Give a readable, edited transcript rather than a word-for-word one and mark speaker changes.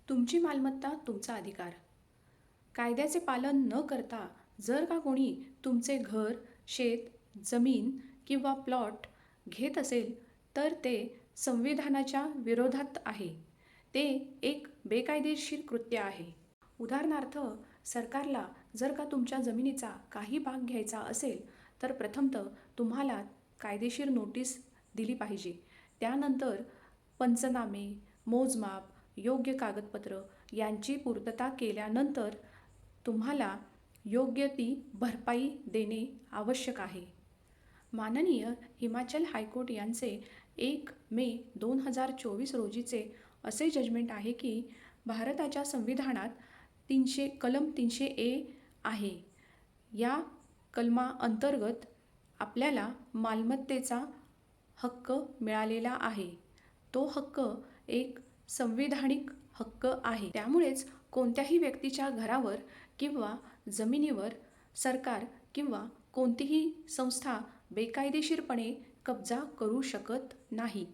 Speaker 1: तुमची मालमत्ता तुमचा अधिकार. कायद्याचे पालन न करता जर का कोणी तुमचे घर, शेत, जमीन किंवा प्लॉट घेत असेल तर ते संविधानाच्या विरोधात आहे. ते एक बेकायदेशीर कृत्य आहे. उदाहरणार्थ, सरकारला जर का तुमच्या जमिनीचा काही भाग घ्यायचा असेल तर प्रथमतः तुम्हाला कायदेशीर नोटीस दिली पाहिजे. त्यानंतर पंचनामे, मोजमाप, योग्य कागदपत्र यांची पूर्तता केल्यानंतर तुम्हाला योग्य ती भरपाई देणे आवश्यक आहे. माननीय हिमाचल हायकोर्ट यांचे 1 मे 2024 रोजीचे असे जजमेंट आहे की भारताच्या संविधानात कलम 300A आहे. या कलमाअंतर्गत आपल्याला मालमत्तेचा हक्क मिळालेला आहे. तो हक्क एक संविधानिक हक्क आहे. त्यामुळेच कोणत्याही व्यक्तीच्या घरावर किंवा जमिनीवर सरकार किंवा कोणतीही संस्था बेकायदेशीरपणे कब्जा करू शकत नाही.